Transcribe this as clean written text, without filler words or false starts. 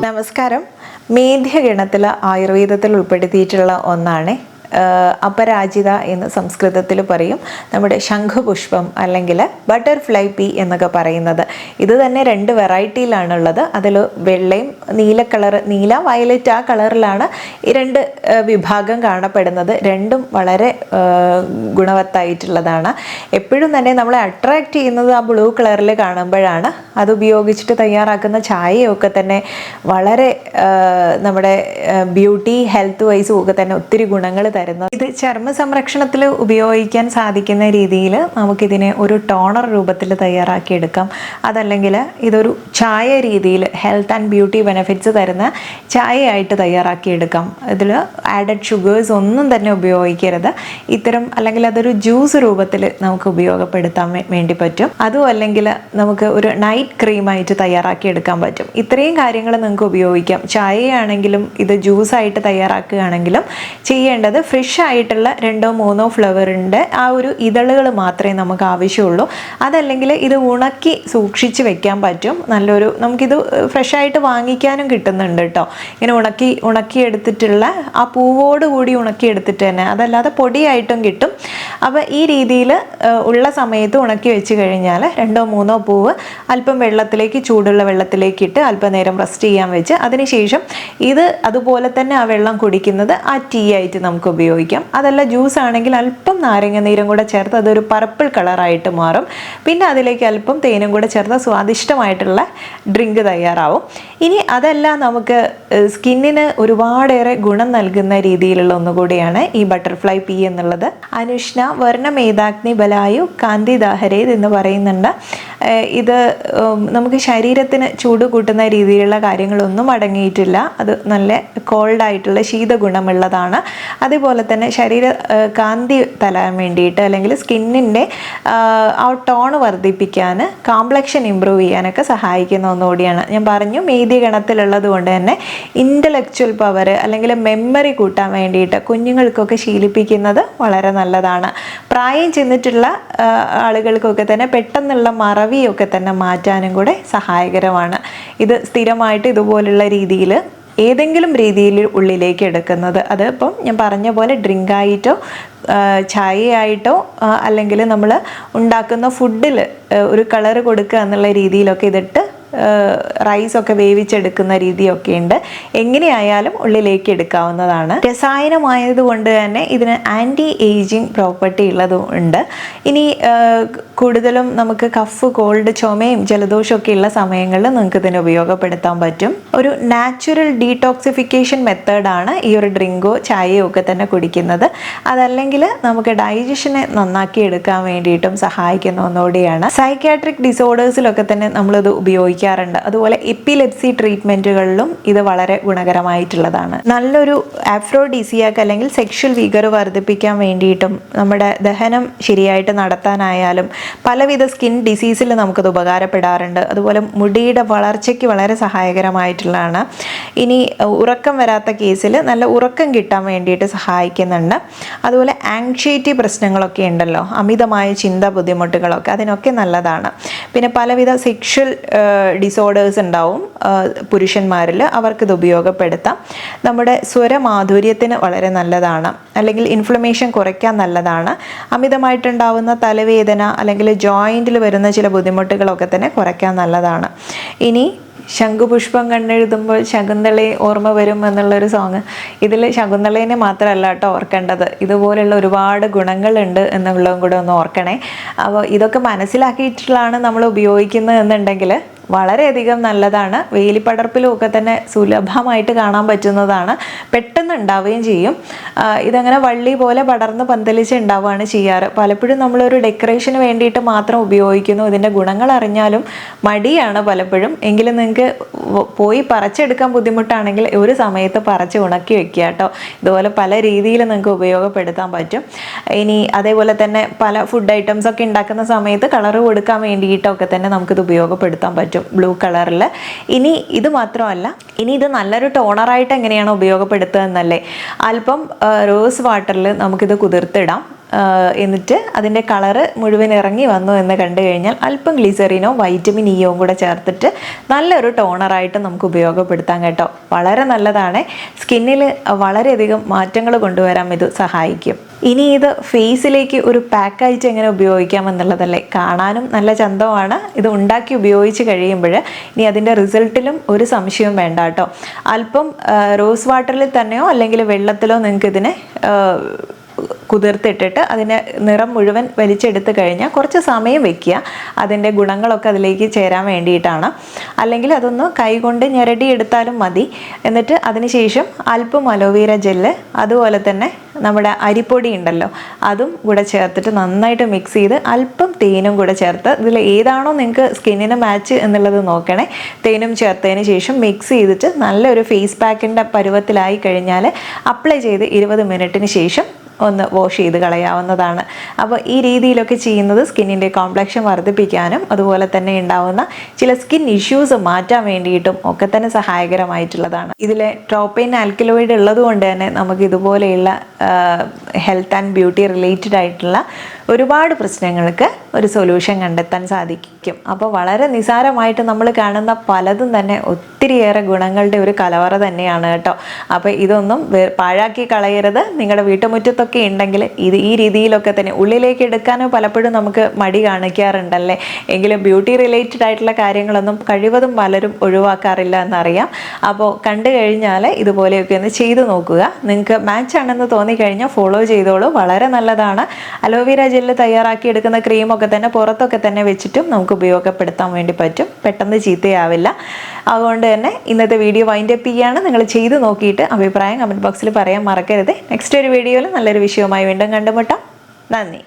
നമസ്കാരം. മേധ്യഗണത്തിൽ ആയുർവേദത്തിൽ ഉൾപ്പെടുത്തിയിട്ടുള്ള ഒന്നാണ് അപരാജിത എന്ന് സംസ്കൃതത്തിൽ പറയും. നമ്മുടെ ശംഖുപുഷ്പം അല്ലെങ്കിൽ ബട്ടർഫ്ലൈ പീ എന്നൊക്കെ പറയുന്നത്. ഇത് തന്നെ 2 വെറൈറ്റിയിലാണുള്ളത്. അതിൽ വെള്ളയും നീല കളർ, നീല വയലറ്റ് ആ കളറിലാണ് ഈ 2 വിഭാഗം കാണപ്പെടുന്നത്. രണ്ടും വളരെ ഗുണവത്തായിട്ടുള്ളതാണ്. എപ്പോഴും തന്നെ നമ്മളെ അട്രാക്റ്റ് ചെയ്യുന്നത് ആ ബ്ലൂ കളറിൽ കാണുമ്പോഴാണ്. അത് ഉപയോഗിച്ചിട്ട് തയ്യാറാക്കുന്ന ചായയൊക്കെ തന്നെ വളരെ നമ്മുടെ ബ്യൂട്ടി ഹെൽത്ത് വൈസും ഒക്കെ തന്നെ ഒത്തിരി ഗുണങ്ങൾ തരുന്നത്. ഇത് ചർമ്മ സംരക്ഷണത്തിൽ ഉപയോഗിക്കാൻ സാധിക്കുന്ന രീതിയിൽ നമുക്കിതിനെ ഒരു ടോണർ രൂപത്തിൽ തയ്യാറാക്കിയെടുക്കാം. അതല്ലെങ്കിൽ ഇതൊരു ചായ രീതിയിൽ ഹെൽത്ത് ആൻഡ് ബ്യൂട്ടി ബെനിഫിറ്റ്സ് തരുന്ന ചായയായിട്ട് തയ്യാറാക്കിയെടുക്കാം. ഇതിൽ ആഡഡ് ഷുഗേഴ്സ് ഒന്നും തന്നെ ഉപയോഗിക്കരുത്. ഇത്തരം അല്ലെങ്കിൽ അതൊരു ജ്യൂസ് രൂപത്തിൽ നമുക്ക് ഉപയോഗപ്പെടുത്താൻ വേണ്ടി പറ്റും. അതും അല്ലെങ്കിൽ നമുക്ക് ഒരു നൈറ്റ് ക്രീമായിട്ട് തയ്യാറാക്കിയെടുക്കാൻ പറ്റും. ഇത്രയും കാര്യങ്ങൾ നിങ്ങൾക്ക് ഉപയോഗിക്കാം. ചായയാണെങ്കിലും ഇത് ജ്യൂസായിട്ട് തയ്യാറാക്കുകയാണെങ്കിലും ചെയ്യേണ്ടത് ഫ്രഷ് ആയിട്ടുള്ള 2-3 ഫ്ലവറിൻ്റെ ആ ഒരു ഇതളുകൾ മാത്രമേ നമുക്ക് ആവശ്യമുള്ളൂ. അതല്ലെങ്കിൽ ഇത് ഉണക്കി സൂക്ഷിച്ച് വെക്കാൻ പറ്റും. നമുക്കിത് ഫ്രഷായിട്ട് വാങ്ങിക്കാനും കിട്ടുന്നുണ്ട് കേട്ടോ. ഇങ്ങനെ ഉണക്കിയെടുത്തിട്ടുള്ള ആ പൂവോട് കൂടി ഉണക്കിയെടുത്തിട്ട് തന്നെ, അതല്ലാതെ പൊടിയായിട്ടും കിട്ടും. അപ്പോൾ ഈ രീതിയിൽ ഉള്ള സമയത്ത് ഉണക്കി വെച്ച് കഴിഞ്ഞാൽ 2-3 പൂവ് അല്പം ചൂടുള്ള വെള്ളത്തിലേക്ക് ഇട്ട് അല്പനേരം റെസ്റ്റ് ചെയ്യാൻ വെച്ച് അതിനുശേഷം ഇത് അതുപോലെ തന്നെ ആ വെള്ളം കുടിക്കുന്നത് ആ ടീ ആയിട്ട് നമുക്ക് ഉപയോഗിക്കാം. അതല്ല ജ്യൂസ് ആണെങ്കിൽ അല്പം നാരങ്ങ നീരും കൂടെ ചേർത്ത് അതൊരു പർപ്പിൾ കളറായിട്ട് മാറും. പിന്നെ അതിലേക്ക് അല്പം തേനും കൂടെ ചേർത്ത് സ്വാദിഷ്ടമായിട്ടുള്ള ഡ്രിങ്ക് തയ്യാറാവും. ഇനി അതല്ല, നമുക്ക് സ്കിന്നിന് ഒരുപാടേറെ ഗുണം നൽകുന്ന രീതിയിലുള്ള ഒന്നുകൂടിയാണ് ഈ ബട്ടർഫ്ലൈ പീ എന്നുള്ളത്. അനുഷ്ണ വർണ്ണമേധാഗ്നി ബലായു കാന്തിദാഹരേത് എന്ന് പറയുന്നുണ്ട്. ഇത് നമുക്ക് ശരീരത്തിന് ചൂട് കൂട്ടുന്ന രീതിയിലുള്ള കാര്യങ്ങളൊന്നും അടങ്ങിയിട്ടില്ല. അത് നല്ല കോൾഡായിട്ടുള്ള ശീതഗുണമുള്ളതാണ്. അതുപോലെ തന്നെ കാന്തി തരാൻ വേണ്ടിയിട്ട് അല്ലെങ്കിൽ സ്കിന്നിൻ്റെ ആ ടോൺ വർദ്ധിപ്പിക്കാൻ, കോംപ്ലക്ഷൻ ഇമ്പ്രൂവ് ചെയ്യാനൊക്കെ സഹായിക്കുന്ന ഒന്നുകൂടിയാണ്. ഞാൻ പറഞ്ഞു മേധ്യഗണത്തിലുള്ളത് കൊണ്ട് തന്നെ ഇൻ്റലക്ച്വൽ പവർ അല്ലെങ്കിൽ മെമ്മറി കൂട്ടാൻ വേണ്ടിയിട്ട് കുഞ്ഞുങ്ങൾക്കൊക്കെ ശീലിപ്പിക്കുന്നത് വളരെ നല്ലതാണ്. പ്രായം ചെന്നിട്ടുള്ള ആളുകൾക്കൊക്കെ തന്നെ പെട്ടെന്നുള്ള മറവിയൊക്കെ തന്നെ മാറ്റാനും കൂടെ സഹായകരമാണ്. ഇത് സ്ഥിരമായിട്ട് ഇതുപോലുള്ള രീതിയിൽ ഏതെങ്കിലും രീതിയിൽ ഉള്ളിലേക്ക് എടുക്കുന്നത്, അത് ഇപ്പം ഞാൻ പറഞ്ഞ പോലെ ഡ്രിങ്കായിട്ടോ ചായയായിട്ടോ അല്ലെങ്കിൽ നമ്മൾ ഉണ്ടാക്കുന്ന ഫുഡിൽ ഒരു കളറ് കൊടുക്കുക എന്നുള്ള രീതിയിലൊക്കെ ഇതിട്ട് റൈസൊക്കെ വേവിച്ചെടുക്കുന്ന രീതിയൊക്കെ ഉണ്ട്. എങ്ങനെയായാലും ഉള്ളിലേക്ക് എടുക്കാവുന്നതാണ്. രസായനമായതുകൊണ്ട് തന്നെ ഇതിന് ആൻറ്റി ഏജിങ് പ്രോപ്പർട്ടി ഉള്ളതും ഉണ്ട്. ഇനി കൂടുതലും നമുക്ക് കഫ്, കോൾഡ്, ചുമയും ജലദോഷമൊക്കെ ഉള്ള സമയങ്ങളിൽ നിങ്ങൾക്ക് ഇതിനെ ഉപയോഗപ്പെടുത്താൻ പറ്റും. ഒരു നാച്ചുറൽ ഡീടോക്സിഫിക്കേഷൻ മെത്തേഡാണ് ഈ ഒരു ഡ്രിങ്കോ ചായയോ ഒക്കെ തന്നെ കുടിക്കുന്നത്. അതല്ലെങ്കിൽ നമുക്ക് ഡൈജഷനെ നന്നാക്കി എടുക്കാൻ വേണ്ടിയിട്ടും സഹായിക്കുന്ന ഒന്നുകൂടിയാണ്. സൈക്യാട്രിക് ഡിസോർഡേഴ്സിലൊക്കെ തന്നെ നമ്മളിത് ഉപയോഗിക്കാറുണ്ട്. അതുപോലെ എപ്പിലെപ്സി ട്രീറ്റ്മെൻറ്റുകളിലും ഇത് വളരെ ഗുണകരമായിട്ടുള്ളതാണ്. നല്ലൊരു ആഫ്രോഡിസിയാക്ക് അല്ലെങ്കിൽ സെക്ഷൽ വിഗർ വർദ്ധിപ്പിക്കാൻ വേണ്ടിയിട്ടും നമ്മുടെ ദഹനം ശരിയായിട്ട് നടത്താനായാലും പലവിധ സ്കിൻ ഡിസീസിൽ നമുക്കത് ഉപകാരപ്പെടാറുണ്ട്. അതുപോലെ മുടിയുടെ വളർച്ചയ്ക്ക് വളരെ സഹായകരമായിട്ടുള്ളതാണ്. ഇനി ഉറക്കം വരാത്ത കേസിൽ നല്ല ഉറക്കം കിട്ടാൻ വേണ്ടിയിട്ട് സഹായിക്കുന്നുണ്ട്. അതുപോലെ ആങ്ഷൈറ്റി പ്രശ്നങ്ങളൊക്കെ ഉണ്ടല്ലോ, അമിതമായ ചിന്ത ബുദ്ധിമുട്ടുകളൊക്കെ, അതിനൊക്കെ നല്ലതാണ്. പിന്നെ പലവിധ സെക്ഷൽ ഡിസോർഡേഴ്സ് ഉണ്ടാവും പുരുഷന്മാരിൽ, അവർക്കിത് ഉപയോഗപ്പെടുത്താം. നമ്മുടെ സ്വരമാധുര്യത്തിന് വളരെ നല്ലതാണ്. അല്ലെങ്കിൽ ഇൻഫ്ലമേഷൻ കുറയ്ക്കാൻ നല്ലതാണ്. അമിതമായിട്ടുണ്ടാവുന്ന തലവേദന അല്ലെങ്കിൽ ജോയിൻറ്റിൽ വരുന്ന ചില ബുദ്ധിമുട്ടുകളൊക്കെ തന്നെ കുറയ്ക്കാൻ നല്ലതാണ്. ഇനി ശംഖുപുഷ്പം കണ്ടെഴുതുമ്പോൾ ശകുന്തളയെ ഓർമ്മ വരും എന്നുള്ളൊരു സോങ്, ഇതിൽ ശകുന്തളേനെ മാത്രമല്ല കേട്ടോ ഓർക്കേണ്ടത്, ഇതുപോലുള്ള ഒരുപാട് ഗുണങ്ങളുണ്ട് എന്നുള്ളതും കൂടെ ഒന്ന് ഓർക്കണേ. അപ്പോൾ ഇതൊക്കെ മനസ്സിലാക്കിയിട്ടുള്ളതാണ് നമ്മൾ ഉപയോഗിക്കുന്നത് എന്നുണ്ടെങ്കിൽ വളരെയധികം നല്ലതാണ്. വേലിപ്പടർപ്പിലും ഒക്കെ തന്നെ സുലഭമായിട്ട് കാണാൻ പറ്റുന്നതാണ്. പെട്ടെന്ന് ഉണ്ടാവുകയും ചെയ്യും. ഇതങ്ങനെ വള്ളി പോലെ പടർന്ന് പന്തലിച്ച് ഉണ്ടാവുകയാണ് ചെയ്യാറ്. പലപ്പോഴും നമ്മളൊരു ഡെക്കറേഷന് വേണ്ടിയിട്ട് മാത്രം ഉപയോഗിക്കുന്നു. ഇതിൻ്റെ ഗുണങ്ങൾ അറിഞ്ഞാലും മടിയാണ് പലപ്പോഴും. എങ്കിലും നിങ്ങൾക്ക് പോയി പറിച്ചെടുക്കാൻ ബുദ്ധിമുട്ടാണെങ്കിൽ ഒരു സമയത്ത് പറിച്ച് ഉണക്കി വെക്കുക കേട്ടോ. ഇതുപോലെ പല രീതിയിൽ നിങ്ങൾക്ക് ഉപയോഗപ്പെടുത്താൻ പറ്റും. ഇനി അതേപോലെ തന്നെ പല ഫുഡ് ഐറ്റംസ് ഒക്കെ ഉണ്ടാക്കുന്ന സമയത്ത് കളറ് കൊടുക്കാൻ വേണ്ടിയിട്ടൊക്കെ തന്നെ നമുക്കിത് ഉപയോഗപ്പെടുത്താൻ പറ്റും ബ്ലൂ കളറിൽ. ഇനി ഇത് മാത്രമല്ല, ഇനി ഇത് നല്ലൊരു ടോണറായിട്ട് എങ്ങനെയാണ് ഉപയോഗപ്പെടുത്തുക എന്നല്ലേ, അല്പം റോസ് വാട്ടറിൽ നമുക്കിത് കുതിർത്തിടാം. എന്നിട്ട് അതിൻ്റെ കളറ് മുഴുവൻ ഇറങ്ങി വന്നു എന്ന് കണ്ടു കഴിഞ്ഞാൽ അല്പം ഗ്ലിസറിനോ വൈറ്റമിൻ ഇയോ കൂടെ ചേർത്തിട്ട് നല്ലൊരു ടോണറായിട്ട് നമുക്ക് ഉപയോഗപ്പെടുത്താം കേട്ടോ. വളരെ നല്ലതാണ്. സ്കിന്നിൽ വളരെയധികം മാറ്റങ്ങൾ കൊണ്ടുവരാൻ ഇത് സഹായിക്കും. ഇനി ഇത് ഫേസിലേക്ക് ഒരു പാക്കായിട്ട് എങ്ങനെ ഉപയോഗിക്കാം എന്നുള്ളതല്ലേ. കാണാനും നല്ല ചന്തമാണ്. ഇത് ഉണ്ടാക്കി ഉപയോഗിച്ച് കഴിയുമ്പോൾ ഇനി അതിൻ്റെ റിസൾട്ടിലും ഒരു സംശയവും വേണ്ട കേട്ടോ. അല്പം റോസ് വാട്ടറിൽ തന്നെയോ അല്ലെങ്കിൽ വെള്ളത്തിലോ നിങ്ങൾക്ക് ഇതിനെ കുതിർത്തിട്ടിട്ട് അതിൻ്റെ നിറം മുഴുവൻ വലിച്ചെടുത്ത് കഴിഞ്ഞാൽ കുറച്ച് സമയം വെക്കുക. അതിൻ്റെ ഗുണങ്ങളൊക്കെ അതിലേക്ക് ചേരാൻ വേണ്ടിയിട്ടാണ്. അല്ലെങ്കിൽ അതൊന്ന് കൈകൊണ്ട് ഞെരടിയെടുത്താലും മതി. എന്നിട്ട് അതിന് ശേഷം അല്പം അലോവേര ജെല്ല്, അതുപോലെ തന്നെ നമ്മുടെ അരിപ്പൊടി ഉണ്ടല്ലോ അതും കൂടെ ചേർത്തിട്ട് നന്നായിട്ട് മിക്സ് ചെയ്ത് അല്പം തേനും കൂടെ ചേർത്ത്, ഇതിൽ ഏതാണോ നിങ്ങൾക്ക് സ്കിന്നിന് മാച്ച് എന്നുള്ളത് നോക്കണേ. തേനും ചേർത്തതിന് ശേഷം മിക്സ് ചെയ്തിട്ട് നല്ലൊരു ഫേസ് പാക്കിൻ്റെ പരുവത്തിലായി കഴിഞ്ഞാൽ അപ്ലൈ ചെയ്ത് 20 മിനിറ്റിന് ശേഷം ഒന്ന് വാഷ് ചെയ്ത് കളയാവുന്നതാണ്. അപ്പോൾ ഈ രീതിയിലൊക്കെ ചെയ്യുന്നത് സ്കിന്നിൻ്റെ കോംപ്ലക്ഷൻ വർദ്ധിപ്പിക്കാനും അതുപോലെ തന്നെ ഉണ്ടാവുന്ന ചില സ്കിൻ ഇഷ്യൂസ് മാറ്റാൻ വേണ്ടിയിട്ടും ഒക്കെ തന്നെ സഹായകരമായിട്ടുള്ളതാണ്. ഇതിലെ ട്രോപ്പിൻ ആൽക്കലോയിഡ് ഉള്ളത് കൊണ്ട് തന്നെ നമുക്ക് ഇതുപോലെയുള്ള ഹെൽത്ത് ആൻഡ് ബ്യൂട്ടി റിലേറ്റഡ് ആയിട്ടുള്ള ഒരുപാട് പ്രശ്നങ്ങൾക്ക് ഒരു സൊല്യൂഷൻ കണ്ടെത്താൻ സാധിക്കും. അപ്പോൾ വളരെ നിസാരമായിട്ട് നമ്മൾ കാണുന്ന പലതും തന്നെ ഒത്തിരിയേറെ ഗുണങ്ങളുടെ ഒരു കലവറ തന്നെയാണ് കേട്ടോ. അപ്പോൾ ഇതൊന്നും പാഴാക്കി കളയരുത്. നിങ്ങളുടെ വീട്ടുമുറ്റത്തൊക്കെ ഉണ്ടെങ്കിൽ ഈ രീതിയിലൊക്കെ തന്നെ ഉള്ളിലേക്ക് എടുക്കാനോ പലപ്പോഴും നമുക്ക് മടി കാണിക്കാറുണ്ടല്ലേ. എങ്കിലും ബ്യൂട്ടി റിലേറ്റഡ് ആയിട്ടുള്ള കാര്യങ്ങളൊന്നും കഴിവതും പലരും ഒഴിവാക്കാറില്ല എന്നറിയാം. അപ്പോൾ കണ്ടു കഴിഞ്ഞാൽ ഇതുപോലെയൊക്കെ ഒന്ന് ചെയ്തു നോക്കുക. നിങ്ങൾക്ക് മാച്ച് ആണെന്ന് തോന്നിക്കഴിഞ്ഞാൽ ഫോളോ ചെയ്തോളൂ. വളരെ നല്ലതാണ്. അലോവേര ജെല്ല് തയ്യാറാക്കി എടുക്കുന്ന ക്രീമൊക്കെ തന്നെ പുറത്തൊക്കെ തന്നെ വെച്ചിട്ടും നമുക്ക് ഉപയോഗപ്പെടുത്താൻ വേണ്ടി പറ്റും. പെട്ടെന്ന് ചീത്തയാവില്ല. അതുകൊണ്ട് തന്നെ ഇന്നത്തെ വീഡിയോ വൈൻഡപ്പ് ചെയ്യുകയാണ്. നിങ്ങൾ ചെയ്ത് നോക്കിയിട്ട് അഭിപ്രായം കമൻറ്റ് ബോക്സിൽ പറയാൻ മറക്കരുത്. നെക്സ്റ്റ് ഒരു വീഡിയോയിൽ നല്ലൊരു വിഷയവുമായി വീണ്ടും കണ്ടുമുട്ടാം. നന്ദി.